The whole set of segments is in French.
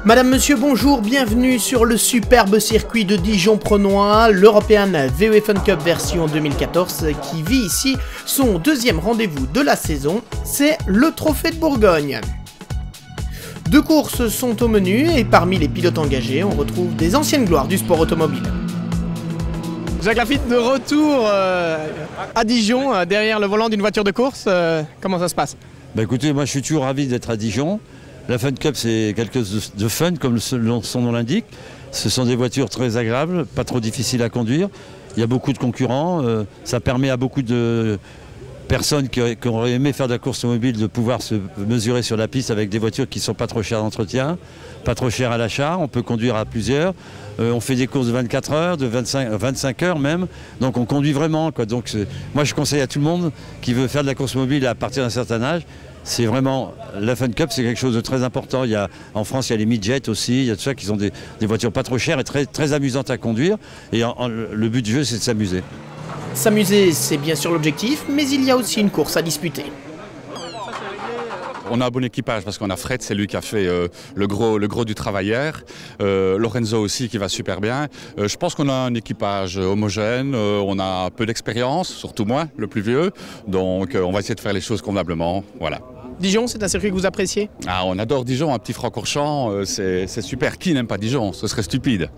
Madame, monsieur, bonjour, bienvenue sur le superbe circuit de Dijon-Prenois, l'European VW Fun Cup version 2014 qui vit ici son deuxième rendez-vous de la saison, c'est le Trophée de Bourgogne. Deux courses sont au menu et parmi les pilotes engagés, on retrouve des anciennes gloires du sport automobile. Jacques Lafitte de retour à Dijon, derrière le volant d'une voiture de course, comment ça se passe? Bah écoutez, moi je suis toujours ravi d'être à Dijon. La Fun Cup, c'est quelque chose de fun, comme son nom l'indique. Ce sont des voitures très agréables, pas trop difficiles à conduire. Il y a beaucoup de concurrents. Ça permet à beaucoup de personnes qui auraient aimé faire de la course automobile de pouvoir se mesurer sur la piste avec des voitures qui ne sont pas trop chères d'entretien, pas trop chères à l'achat. On peut conduire à plusieurs. On fait des courses de 24 heures, de 25 heures même. Donc on conduit vraiment, quoi. Donc moi je conseille à tout le monde qui veut faire de la course automobile à partir d'un certain âge. C'est vraiment, la Fun Cup, c'est quelque chose de très important. En France, il y a les midgets aussi, il y a tout ça qui sont des voitures pas trop chères et très amusantes à conduire. Et le but du jeu, c'est de s'amuser. S'amuser, c'est bien sûr l'objectif, mais il y a aussi une course à disputer. On a un bon équipage parce qu'on a Fred, c'est lui qui a fait le gros du travail hier. Lorenzo aussi qui va super bien. Je pense qu'on a un équipage homogène, on a peu d'expérience, surtout moi, le plus vieux. Donc on va essayer de faire les choses convenablement. Voilà. Dijon, c'est un circuit que vous appréciez? Ah, on adore Dijon, un petit Francorchamps, c'est super. Qui n'aime pas Dijon? Ce serait stupide.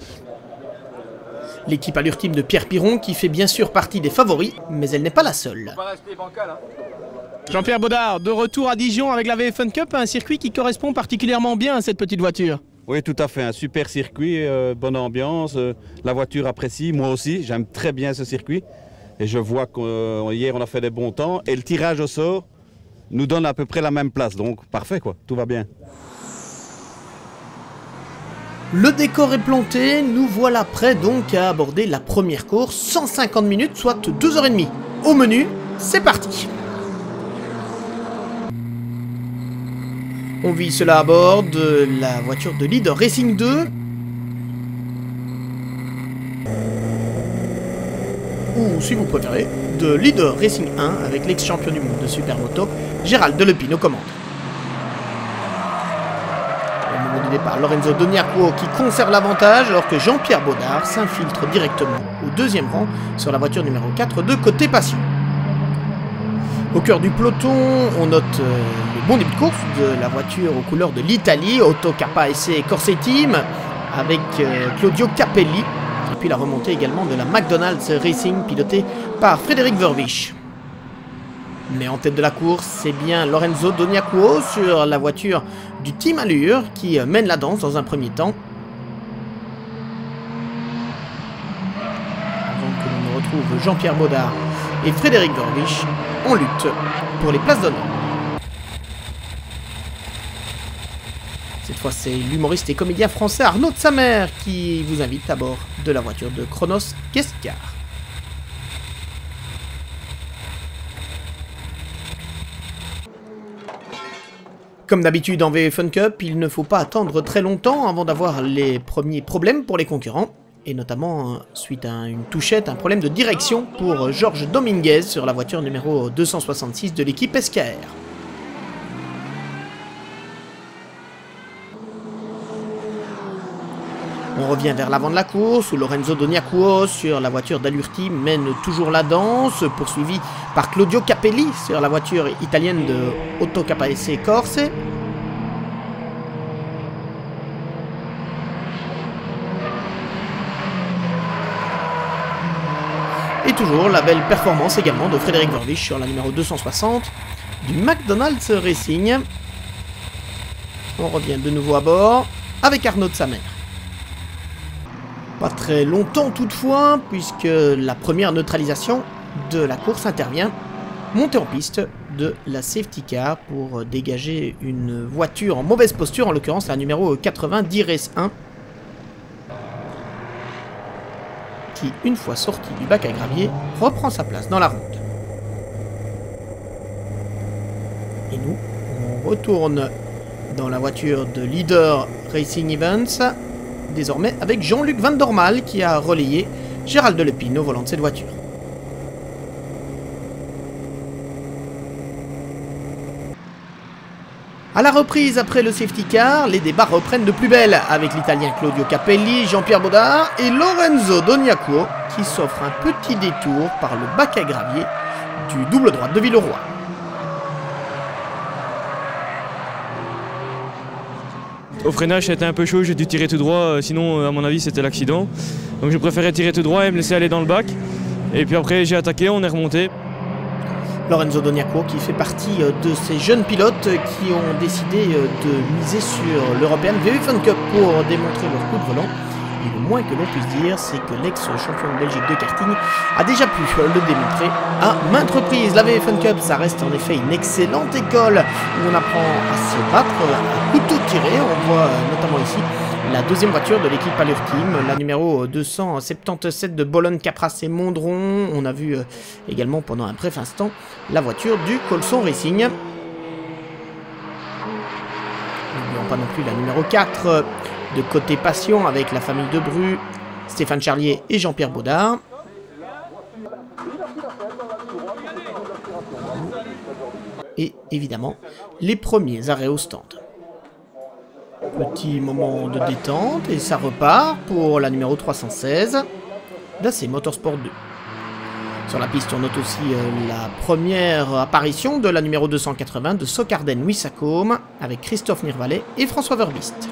L'équipe Allure Team de Pierre Piron qui fait bien sûr partie des favoris, mais elle n'est pas la seule. Jean-Pierre Baudard, de retour à Dijon avec la VW Fun Cup, un circuit qui correspond particulièrement bien à cette petite voiture. Oui, tout à fait, un super circuit, bonne ambiance, la voiture apprécie, moi aussi, j'aime très bien ce circuit. Et je vois qu'hier on a fait des bons temps et le tirage au sort nous donne à peu près la même place, donc parfait quoi, tout va bien. Le décor est planté, nous voilà prêts donc à aborder la première course, 150 minutes, soit 2h30. Au menu, c'est parti. On vit cela à bord de la voiture de Leader Racing 2. Ou, si vous préférez, de Leader Racing 1 avec l'ex-champion du monde de Supermoto, Gérald Delepine aux commandes. Au moment du départ, Lorenzo Doniaco qui conserve l'avantage alors que Jean-Pierre Baudard s'infiltre directement au deuxième rang sur la voiture numéro 4 de Côté Passion. Au cœur du peloton, on note le bon début de course de la voiture aux couleurs de l'Italie, Auto KSC Corse Team, avec Claudio Capelli, et puis la remontée également de la McDonald's Racing, pilotée par Frédéric Verwisch. Mais en tête de la course, c'est bien Lorenzo Doniaco sur la voiture du Team Allure qui mène la danse dans un premier temps. Avant que l'on ne retrouve Jean-Pierre Baudard et Frédéric Verwisch en lutte pour les places d'honneur. Cette fois, c'est l'humoriste et comédien français Arnaud de Samer qui vous invite à bord de la voiture de Chronos Guest-Car. Comme d'habitude en VW Fun Cup, il ne faut pas attendre très longtemps avant d'avoir les premiers problèmes pour les concurrents. Et notamment, suite à une touchette, un problème de direction pour Georges Dominguez sur la voiture numéro 266 de l'équipe SKR. On revient vers l'avant de la course où Lorenzo Doniaco sur la voiture d'Allure Team mène toujours la danse, poursuivi par Claudio Capelli sur la voiture italienne de Auto KSC Corse. Et toujours la belle performance également de Frédéric Verwisch sur la numéro 260 du McDonald's Racing. On revient de nouveau à bord avec Arnaud de Samer. Pas très longtemps toutefois, puisque la première neutralisation de la course intervient. Montée en piste de la safety car pour dégager une voiture en mauvaise posture, en l'occurrence la numéro 90 Race 1. Qui, une fois sorti du bac à gravier, reprend sa place dans la route. Et nous, on retourne dans la voiture de Leader Racing Events, désormais avec Jean-Luc Van Dormal qui a relayé Gérald Delepine au volant de cette voiture. À la reprise après le safety car, les débats reprennent de plus belle avec l'Italien Claudio Capelli, Jean-Pierre Baudard et Lorenzo Doniaco qui s'offre un petit détour par le bac à gravier du double droite de Villeroy. Au freinage, ça a été un peu chaud, j'ai dû tirer tout droit, sinon à mon avis c'était l'accident. Donc je préférais tirer tout droit et me laisser aller dans le bac. Et puis après j'ai attaqué, on est remonté. Lorenzo Doniaco qui fait partie de ces jeunes pilotes qui ont décidé de miser sur l'European VW Fun Cup pour démontrer leur coup de volant. Et le moins que l'on puisse dire, c'est que l'ex-champion de Belgique de karting a déjà pu le démontrer à maintes reprises. La VW Fun Cup, ça reste en effet une excellente école où on apprend à se battre à couteau tiré. On voit notamment ici la deuxième voiture de l'équipe Allure Team, la numéro 277 de Bologne-Capras et Mondron. On a vu également pendant un bref instant la voiture du Colson Racing. N'oublions pas non plus la numéro 4 de Côté Passion avec la famille de Bru, Stéphane Charlier et Jean-Pierre Baudard. Et évidemment, les premiers arrêts au stand. Petit moment de détente et ça repart pour la numéro 316 d'AC Motorsport 2. Sur la piste, on note aussi la première apparition de la numéro 280 de Socarden Wissacom avec Christophe Nirvalet et François Verbist.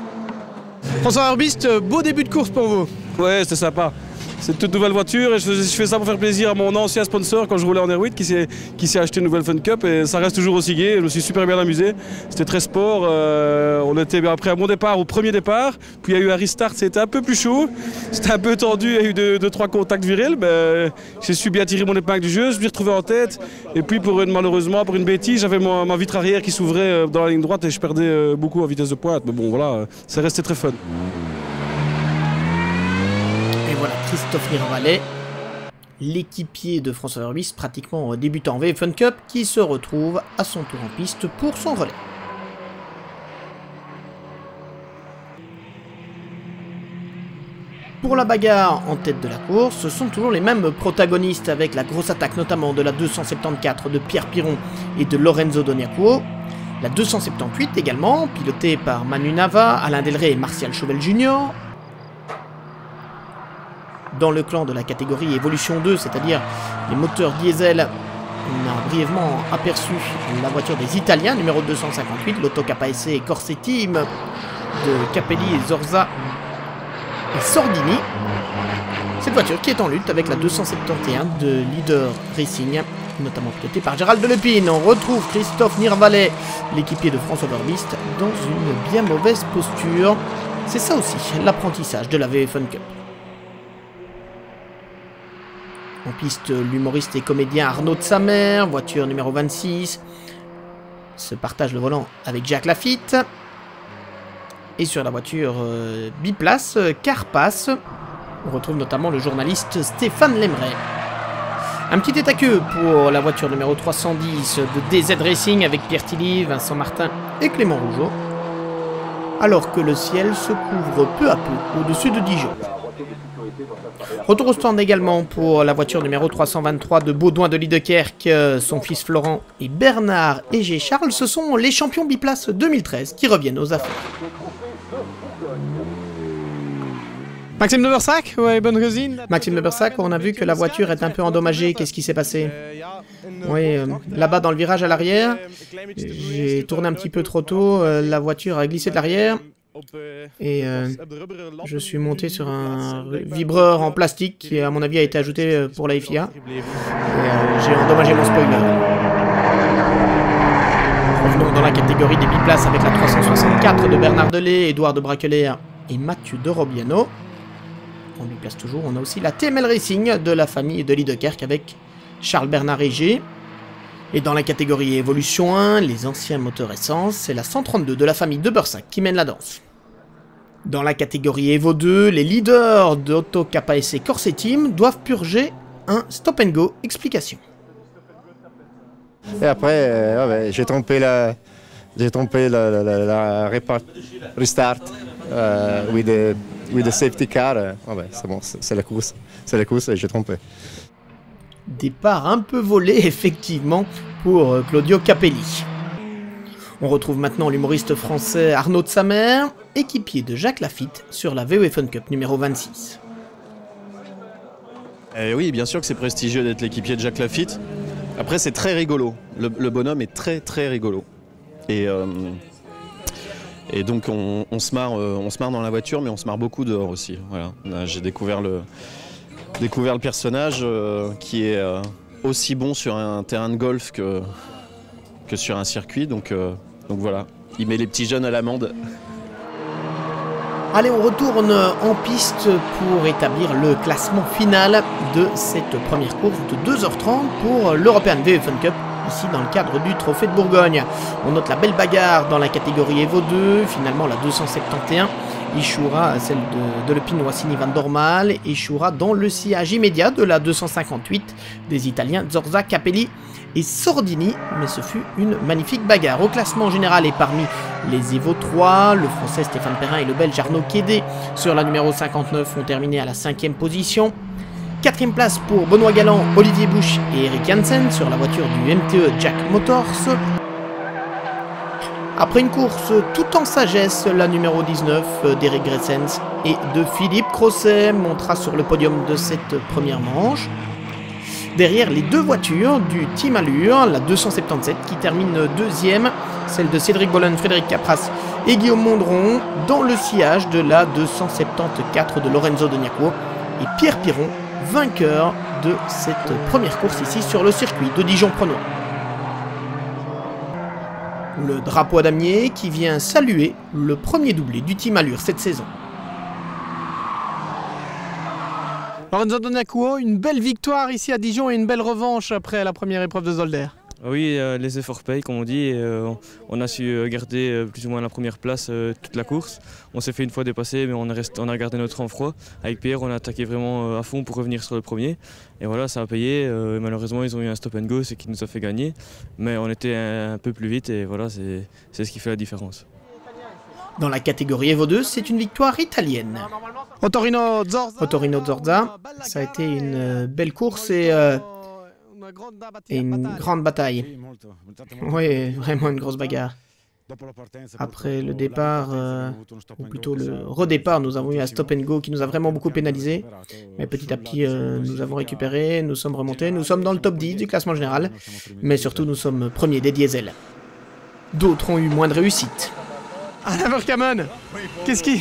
François Verbist, beau début de course pour vous. Ouais, c'était sympa. C'est une toute nouvelle voiture et je fais ça pour faire plaisir à mon ancien sponsor quand je roulais en Air 8 qui s'est acheté une nouvelle Fun Cup et ça reste toujours aussi gai. Je me suis super bien amusé. C'était très sport. On était après un bon départ au premier départ. Puis il y a eu un restart, c'était un peu plus chaud. C'était un peu tendu, il y a eu deux, trois contacts virils. Mais j'ai su bien tirer mon épingle du jeu. Je me suis retrouvé en tête. Et puis malheureusement, pour une bêtise, j'avais ma vitre arrière qui s'ouvrait dans la ligne droite et je perdais beaucoup en vitesse de pointe. Mais bon, voilà, ça restait très fun. Et voilà Christophe Nirvalet, l'équipier de François Verbist, pratiquement débutant en VW Fun Cup, qui se retrouve à son tour en piste pour son relais. Pour la bagarre en tête de la course, ce sont toujours les mêmes protagonistes avec la grosse attaque notamment de la 274 de Pierre Piron et de Lorenzo Doniaco. La 278 également, pilotée par Manu Nava, Alain Delray et Martial Chauvel Jr. Dans le clan de la catégorie Evolution 2, c'est-à-dire les moteurs diesel, on a brièvement aperçu la voiture des Italiens, numéro 258, l'Auto KSC Corse Team de Capelli et Zorza et Sordini. Cette voiture qui est en lutte avec la 271 de Leader Racing, notamment pilotée par Gérald Delepine. On retrouve Christophe Nirvalet, l'équipier de François Verbist, dans une bien mauvaise posture. C'est ça aussi, l'apprentissage de la VW Fun Cup. En piste, l'humoriste et comédien Arnaud de Samer, voiture numéro 26, se partage le volant avec Jacques Lafitte. Et sur la voiture biplace, Carpass, on retrouve notamment le journaliste Stéphane Lemray. Un petit tête à queue pour la voiture numéro 310 de DZ Racing avec Pierre Tilly, Vincent Martin et Clément Rougeau. Alors que le ciel se couvre peu à peu au-dessus de Dijon. Retour au stand également pour la voiture numéro 323 de Baudouin de Liedekerk, son fils Florent et Bernard et G. Charles. Ce sont les champions biplace 2013 qui reviennent aux affaires. Maxime de Bersac, ouais, bonne résine. Maxime de Bersac, on a vu que la voiture est un peu endommagée. Qu'est-ce qui s'est passé? Oui, là-bas dans le virage à l'arrière, j'ai tourné un petit peu trop tôt, la voiture a glissé de l'arrière. Et je suis monté sur un vibreur en plastique qui à mon avis a été ajouté pour la FIA. Et j'ai endommagé mon spoiler. Revenons dans la catégorie des biplaces avec la 364 de Bernard Delay, Édouard de Braqueler et Mathieu de Robiano. On lui place toujours, on a aussi la TML Racing de la famille de Liedekerk avec Charles Bernard Égé. Et dans la catégorie Evolution 1, les anciens moteurs essence, c'est la 132 de la famille de Bersac qui mène la danse. Dans la catégorie Evo 2, les leaders d'Auto KSC Corse Team doivent purger un stop and go. Explication. Et après, j'ai trompé la restart with the safety car. C'est bon, c'est la course et j'ai trompé. Départ un peu volé effectivement pour Claudio Capelli. On retrouve maintenant l'humoriste français Arnaud de Samer, équipier de Jacques Lafitte sur la VW Fun Cup numéro 26. Oui, bien sûr que c'est prestigieux d'être l'équipier de Jacques Lafitte. Après, c'est très rigolo. Le bonhomme est très très rigolo. Et donc on se marre dans la voiture, mais on se marre beaucoup dehors aussi. Voilà. J'ai découvert le personnage qui est aussi bon sur un terrain de golf que sur un circuit. Donc voilà, il met les petits jeunes à l'amende. Allez, on retourne en piste pour établir le classement final de cette première course de 2h30 pour l'European VW Fun Cup, ici dans le cadre du Trophée de Bourgogne. On note la belle bagarre dans la catégorie Evo 2, finalement la 271 échouera, celle de Le Pinoissini Van Dormal, échouera dans le sillage immédiat de la 258 des Italiens Zorza, Capelli et Sordini, mais ce fut une magnifique bagarre. Au classement général et parmi les Evo 3, le français Stéphane Perrin et le belge Arnaud Kédé sur la numéro 59 ont terminé à la 5e position. 4e place pour Benoît Galland, Olivier Busch et Eric Janssen sur la voiture du MTE Jack Motors. Après une course tout en sagesse, la numéro 19 d'Eric Gressens et de Philippe Crosset montera sur le podium de cette première manche. Derrière les deux voitures du Team Allure, la 277 qui termine 2e, celle de Cédric Bollen, Frédéric Capras et Guillaume Mondron, dans le sillage de la 274 de Lorenzo Doniaco et Pierre Piron, vainqueur de cette première course ici sur le circuit de Dijon-Prenois. Le drapeau à damier qui vient saluer le premier doublé du Team Allure cette saison. Lorenzo Doniaco, une belle victoire ici à Dijon et une belle revanche après la première épreuve de Zolder. Oui, les efforts payent comme on dit. Et, on a su garder plus ou moins la première place toute la course. On s'est fait une fois dépasser, mais on a gardé notre sang-froid. Avec Pierre, on a attaqué vraiment à fond pour revenir sur le premier. Et voilà, ça a payé. Malheureusement, ils ont eu un stop and go, ce qui nous a fait gagner. Mais on était un peu plus vite et voilà, c'est ce qui fait la différence. Dans la catégorie Evo 2, c'est une victoire italienne. Otorino Zorza, ça a été une belle course et une grande bataille. Oui, vraiment une grosse bagarre. Après le départ, ou plutôt le redépart, nous avons eu un stop and go qui nous a vraiment beaucoup pénalisé. Mais petit à petit, nous avons récupéré, nous sommes remontés, nous sommes dans le top 10 du classement général. Mais surtout, nous sommes premiers des diesels. D'autres ont eu moins de réussite. Alain Verkammen,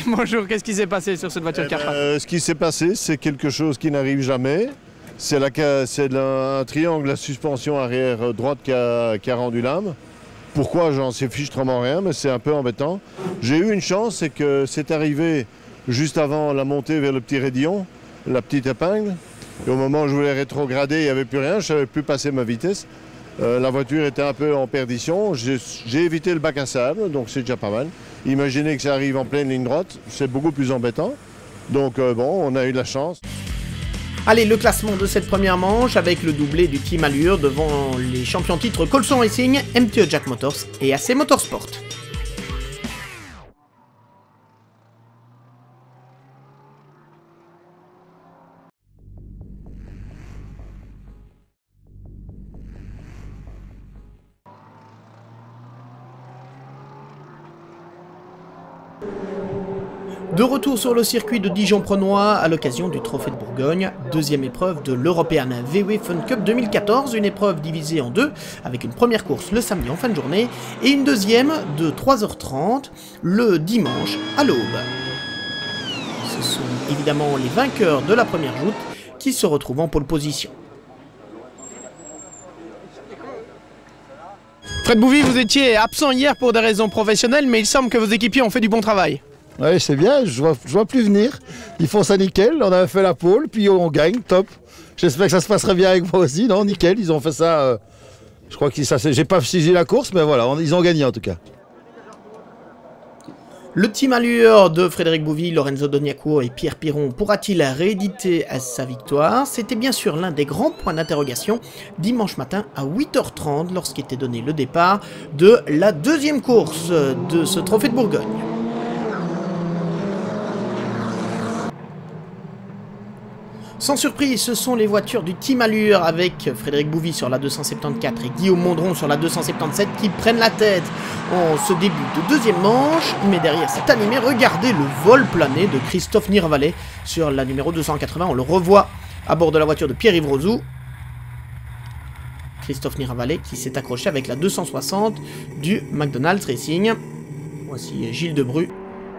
bonjour, qu'est-ce qui s'est passé sur cette voiture Carpath? Ce qui s'est passé, c'est quelque chose qui n'arrive jamais. C'est un triangle à suspension arrière droite qui a rendu l'âme. Pourquoi, j'en sais fichtrement rien, mais c'est un peu embêtant. J'ai eu une chance, c'est que c'est arrivé juste avant la montée vers le petit raidillon, la petite épingle. Et au moment où je voulais rétrograder, il n'y avait plus rien, je ne savais plus passer ma vitesse. La voiture était un peu en perdition. J'ai évité le bac à sable, donc c'est déjà pas mal. Imaginez que ça arrive en pleine ligne droite, c'est beaucoup plus embêtant. Donc bon, on a eu de la chance. Allez, le classement de cette première manche avec le doublé du Team Allure devant les champions titres Colson Racing, MTE Jack Motors et AC Motorsport. De retour sur le circuit de Dijon-Prenois à l'occasion du Trophée de Bourgogne, deuxième épreuve de l'European VW Fun Cup 2014, une épreuve divisée en deux, avec une première course le samedi en fin de journée et une deuxième de 3h30 le dimanche à l'aube. Ce sont évidemment les vainqueurs de la première joute qui se retrouvent en pole position. Fred Bouvy, vous étiez absent hier pour des raisons professionnelles, mais il semble que vos équipiers ont fait du bon travail. Oui, c'est bien, je vois plus venir. Ils font ça nickel, on avait fait la pole, puis on gagne, top. J'espère que ça se passerait bien avec moi aussi, non, nickel, ils ont fait ça. Je crois que j'ai pas suivi la course, mais voilà, ils ont gagné en tout cas. Le Team Allure de Frédéric Bouvy, Lorenzo Doniaco et Pierre Piron pourra-t-il rééditer sa victoire? C'était bien sûr l'un des grands points d'interrogation dimanche matin à 8h30 lorsqu'était donné le départ de la deuxième course de ce Trophée de Bourgogne. Sans surprise, ce sont les voitures du Team Allure avec Frédéric Bouvy sur la 274 et Guillaume Mondron sur la 277 qui prennent la tête en ce début de deuxième manche. Mais derrière cet animé, regardez le vol plané de Christophe Nirvalet sur la numéro 280. On le revoit à bord de la voiture de Pierre-Yves Rozou. Christophe Nirvalet qui s'est accroché avec la 260 du McDonald's Racing. Voici Gilles Debru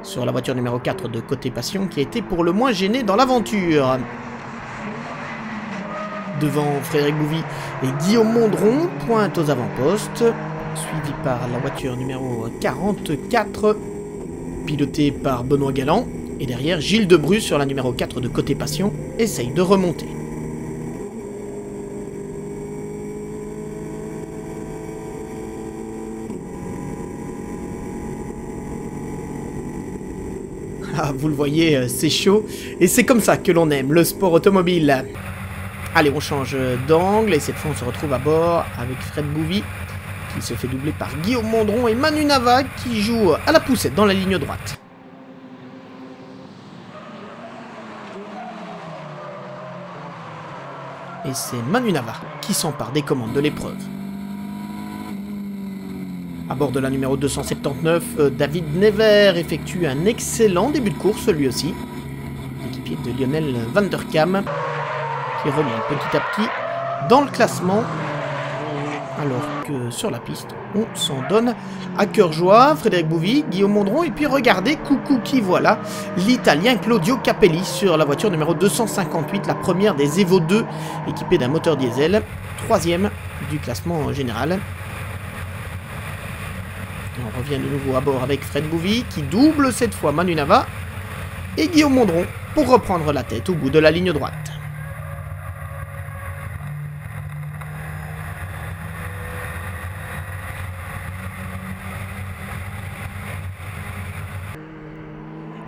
sur la voiture numéro 4 de Côté Passion qui a été pour le moins gêné dans l'aventure. Devant Frédéric Bouvy et Guillaume Mondron pointe aux avant-postes, suivi par la voiture numéro 44, pilotée par Benoît Galland. Et derrière, Gilles Debru sur la numéro 4 de Côté Passion essaye de remonter. Ah, vous le voyez, c'est chaud. Et c'est comme ça que l'on aime le sport automobile. Allez, on change d'angle et cette fois on se retrouve à bord avec Fred Bouvy qui se fait doubler par Guillaume Mondron et Manu Nava qui joue à la poussette dans la ligne droite. Et c'est Manu Nava qui s'empare des commandes de l'épreuve. À bord de la numéro 279, David Nevers effectue un excellent début de course lui aussi. L'équipier de Lionel Van der Kam qui remonte petit à petit dans le classement, alors que sur la piste, on s'en donne à cœur joie. Frédéric Bouvy, Guillaume Mondron, et puis regardez, coucou qui voilà, l'Italien Claudio Capelli sur la voiture numéro 258, la première des Evo 2, équipée d'un moteur diesel, troisième du classement général. Et on revient de nouveau à bord avec Fred Bouvy, qui double cette fois Manu Nava, et Guillaume Mondron pour reprendre la tête au bout de la ligne droite.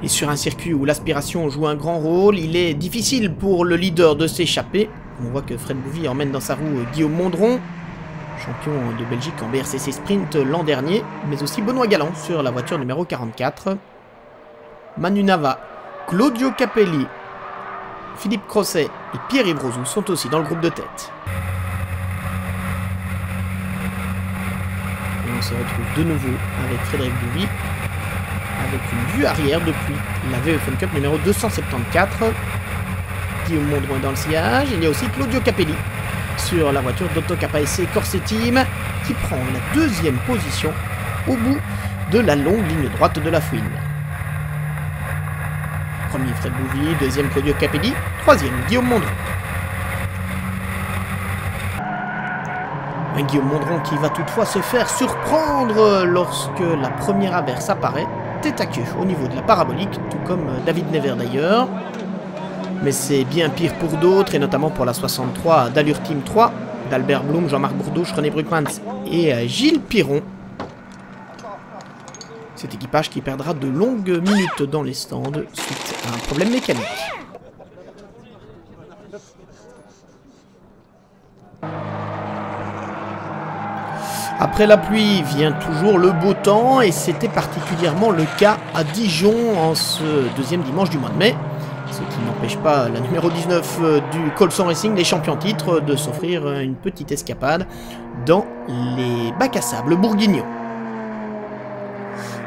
Et sur un circuit où l'aspiration joue un grand rôle, il est difficile pour le leader de s'échapper. On voit que Fred Bouvy emmène dans sa roue Guillaume Mondron, champion de Belgique en BRCC Sprint l'an dernier, mais aussi Benoît Galland sur la voiture numéro 44. Manu Nava, Claudio Capelli, Philippe Crosset et Pierre-Yves Rozou sont aussi dans le groupe de tête. Et on se retrouve de nouveau avec Frédéric Bouvy, avec une vue arrière depuis la VE Fun Cup numéro 274. Guillaume Mondron est dans le sillage. Il y a aussi Claudio Capelli sur la voiture d'Otto KSC Corse Team qui prend la deuxième position au bout de la longue ligne droite de la fouine. Premier Fred Bouvy, deuxième Claudio Capelli, troisième Guillaume Mondron. Un Guillaume Mondron qui va toutefois se faire surprendre lorsque la première averse apparaît, tête à queue au niveau de la parabolique, tout comme David Nevers d'ailleurs. Mais c'est bien pire pour d'autres, et notamment pour la 63 d'Allure Team 3, d'Albert Blum, Jean-Marc Bourdouche, René Bruckmans et Gilles Piron. Cet équipage qui perdra de longues minutes dans les stands suite à un problème mécanique. Après la pluie vient toujours le beau temps et c'était particulièrement le cas à Dijon en ce deuxième dimanche du mois de mai. Ce qui n'empêche pas la numéro 19 du Colson Racing, les champions titres, de s'offrir une petite escapade dans les bacs à sable bourguignons.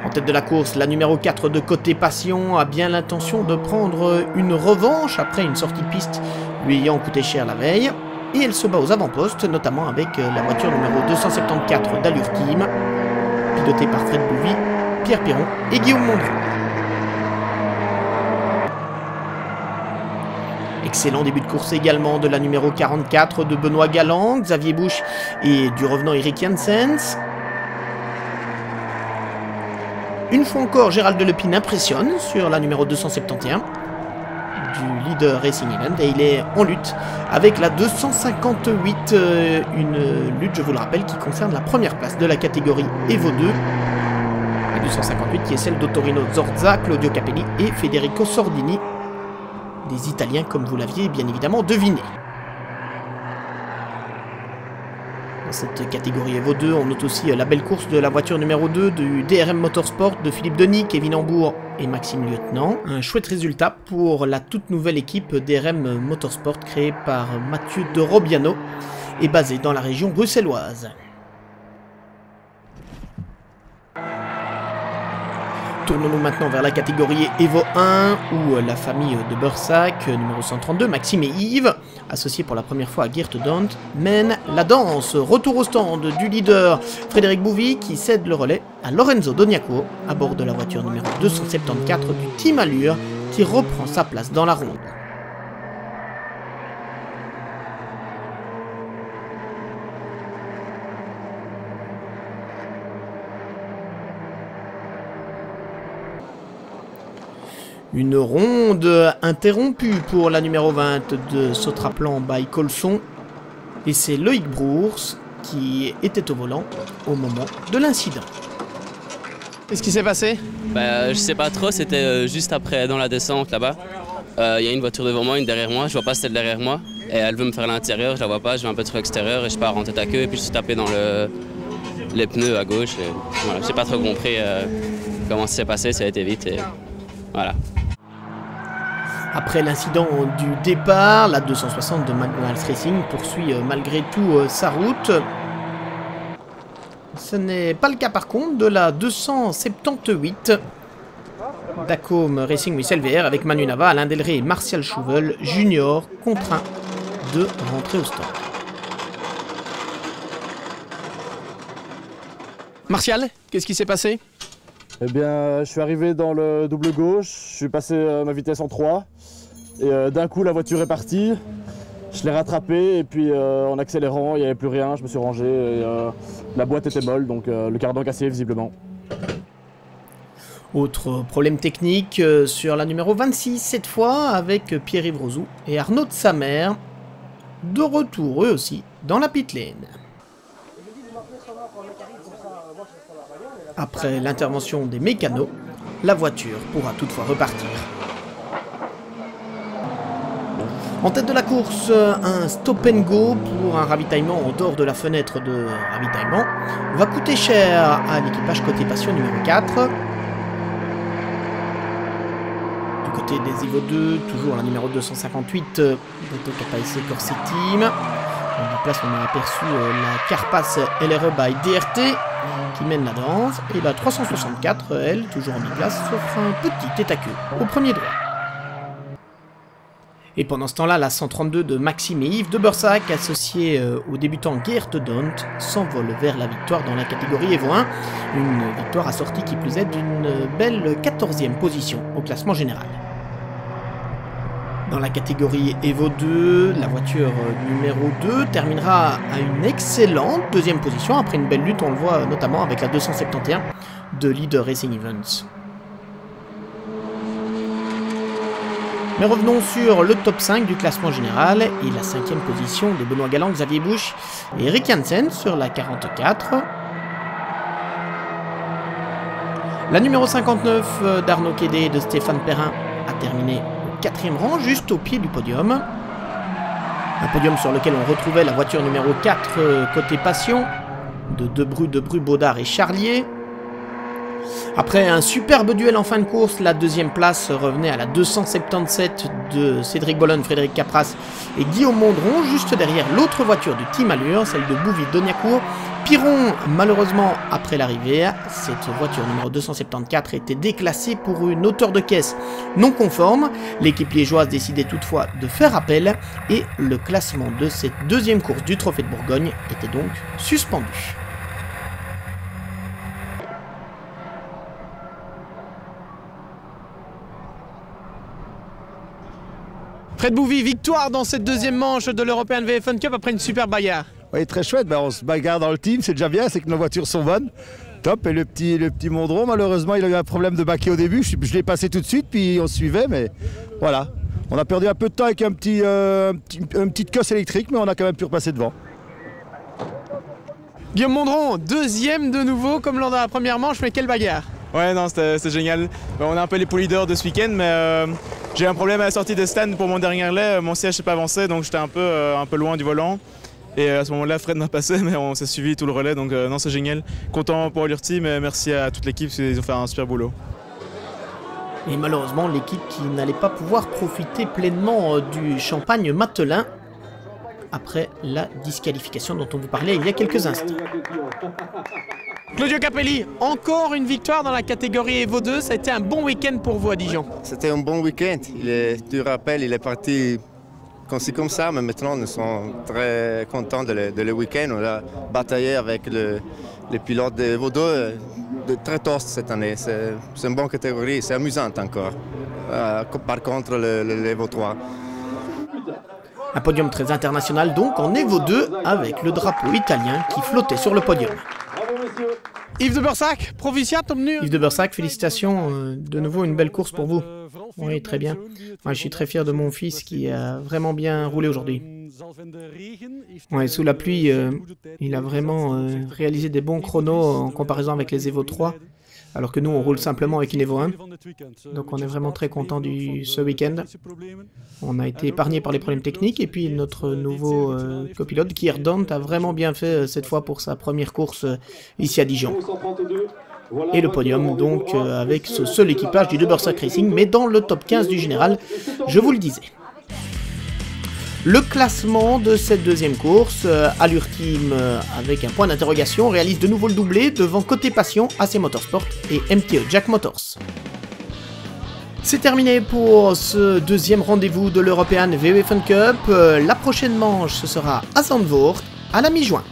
En tête de la course, la numéro 4 de Côté Passion a bien l'intention de prendre une revanche après une sortie de piste lui ayant coûté cher la veille. Et elle se bat aux avant-postes, notamment avec la voiture numéro 274 d'Allure Team, pilotée par Fred Bouvy, Pierre Piron et Guillaume Mondron. Excellent début de course également de la numéro 44 de Benoît Galland, Xavier Busch et du revenant Eric Janssens. Une fois encore, Gérald Delepine impressionne sur la numéro 271. Du leader Racing Event et il est en lutte avec la 258, une lutte, je vous le rappelle, qui concerne la première place de la catégorie Evo 2. La 258 qui est celle d'Ottorino Zorza, Claudio Capelli et Federico Sordini, des Italiens comme vous l'aviez bien évidemment deviné. Dans cette catégorie Evo 2, on note aussi la belle course de la voiture numéro 2 du DRM Motorsport de Philippe Denis, Kevin Hambourg et Maxime Lieutenant. Un chouette résultat pour la toute nouvelle équipe d'RM Motorsport créée par Mathieu de Robiano et basée dans la région bruxelloise. Tournons-nous maintenant vers la catégorie Evo 1 où la famille de Bursac, numéro 132, Maxime et Yves, associés pour la première fois à Geert Daunt, mènent la danse. Retour au stand du leader Frédéric Bouvy qui cède le relais à Lorenzo Doniaco à bord de la voiture numéro 274 du Team Allure qui reprend sa place dans la ronde. Une ronde interrompue pour la numéro 20 de Sotraplan by Colson. Et c'est Loïc Brours qui était au volant au moment de l'incident. Qu'est-ce qui s'est passé? Je sais pas trop, c'était juste après dans la descente là-bas. Il y a une voiture devant moi, une derrière moi, je vois pas celle derrière moi. Et elle veut me faire l'intérieur, je la vois pas, je vais un peu trop extérieur et je pars en tête à queue et puis je suis tapé dans les pneus à gauche. Voilà, j'ai pas trop compris comment ça s'est passé, ça a été vite et voilà. Après l'incident du départ, la 260 de McDonald's Racing poursuit malgré tout sa route. Ce n'est pas le cas par contre de la 278 d'Acom Racing with LVR avec Manu Nava, Alain Delray et Martial Chouvel, junior, contraints de rentrer au stand. Martial, qu'est-ce qui s'est passé? Eh bien, je suis arrivé dans le double gauche, je suis passé ma vitesse en 3 et d'un coup la voiture est partie. Je l'ai rattrapée et puis en accélérant, il n'y avait plus rien, je me suis rangé et la boîte était molle, donc le cardan cassé visiblement. Autre problème technique sur la numéro 26, cette fois avec Pierre-Yves Rozou et Arnaud de Samer, de retour eux aussi dans la pit lane. Après l'intervention des mécanos, la voiture pourra toutefois repartir. En tête de la course, un stop and go pour un ravitaillement en dehors de la fenêtre de ravitaillement va coûter cher à l'équipage côté passion numéro 4. Du côté des Evo 2, toujours la numéro 258 de Tokapaise Corset Team. En place, on a aperçu la Carpace LRE by DRT qui mène la danse. Et la 364, elle, toujours en biplace, s'offre un petit tête à queue au premier droit. Et pendant ce temps-là, la 132 de Maxime et Yves de Bursac, associés au débutant Geert Daunt, s'envole vers la victoire dans la catégorie Evo 1. Une victoire assortie qui plus est d'une belle 14e position au classement général. Dans la catégorie Evo 2, la voiture numéro 2 terminera à une excellente 2e position après une belle lutte, on le voit notamment avec la 271 de Leader Racing Events. Mais revenons sur le top 5 du classement général et la 5e position de Benoît Galland, Xavier Busch et Eric Hansen sur la 44. La numéro 59 d'Arnaud Quédé et de Stéphane Perrin a terminé au 4e rang, juste au pied du podium. Un podium sur lequel on retrouvait la voiture numéro 4 côté Passion de Debrue, Baudard et Charlier. Après un superbe duel en fin de course, la 2e place revenait à la 277 de Cédric Bologne, Frédéric Capras et Guillaume Mondron, juste derrière l'autre voiture du Team Allure, celle de Bouvy Doniacourt. Piron, malheureusement, après l'arrivée, cette voiture numéro 274 était déclassée pour une hauteur de caisse non conforme. L'équipe liégeoise décidait toutefois de faire appel et le classement de cette 2e course du Trophée de Bourgogne était donc suspendu. Fred Bouvy, victoire dans cette 2e manche de l'European VF1 Cup après une super bagarre. Oui, très chouette. On se bagarre dans le team, c'est déjà bien, c'est que nos voitures sont bonnes. Top. Et le petit Mondron, malheureusement, il a eu un problème de baquet au début. Je l'ai passé tout de suite, puis on suivait, mais voilà. On a perdu un peu de temps avec une petite cosse électrique, mais on a quand même pu repasser devant. Guillaume Mondron, 2e de nouveau, comme lors de la première manche, mais quelle bagarre! Ouais, non, c'était génial. On est un peu les poleaders de ce week-end, mais j'ai eu un problème à la sortie des stands pour mon dernier relais. Mon siège s'est pas avancé, donc j'étais un peu loin du volant. Et à ce moment-là, Fred m'a passé, mais on s'est suivi tout le relais, donc non, c'est génial. Content pour Allure Team et merci à toute l'équipe, ils ont fait un super boulot. Et malheureusement, l'équipe qui n'allait pas pouvoir profiter pleinement du champagne Matelin après la disqualification dont on vous parlait il y a quelques instants. Claudio Capelli, encore une victoire dans la catégorie Evo 2. Ça a été un bon week-end pour vous à Dijon. C'était un bon week-end. Tu rappelles, il est parti comme ça, mais maintenant nous sommes très contents de le week-end. On a bataillé avec les pilotes de Evo 2 de très tost cette année. C'est une bonne catégorie, c'est amusant encore. Par contre, l'Evo 3. Un podium très international donc en Evo 2 avec le drapeau italien qui flottait sur le podium. Yves de Bursac, Provicia, Tomnu. Yves de Bursac, félicitations, de nouveau une belle course pour vous. Oui, très bien. Moi, je suis très fier de mon fils qui a vraiment bien roulé aujourd'hui. Ouais, sous la pluie, il a vraiment réalisé des bons chronos en comparaison avec les Evo 3, alors que nous, on roule simplement avec une Evo 1. Donc on est vraiment très content de ce week-end. On a été épargné par les problèmes techniques, et puis notre nouveau copilote, Kier Dont, a vraiment bien fait cette fois pour sa première course ici à Dijon. Et le podium, donc, avec ce seul équipage du De Bursac Racing, mais dans le top 15 du général, je vous le disais. Le classement de cette deuxième course, Allure Team avec un point d'interrogation réalise de nouveau le doublé devant Côté Passion, AC Motorsport et MTE Jack Motors. C'est terminé pour ce deuxième rendez-vous de l'European VW Fun Cup. La prochaine manche, ce sera à Zandvoort à la mi-juin.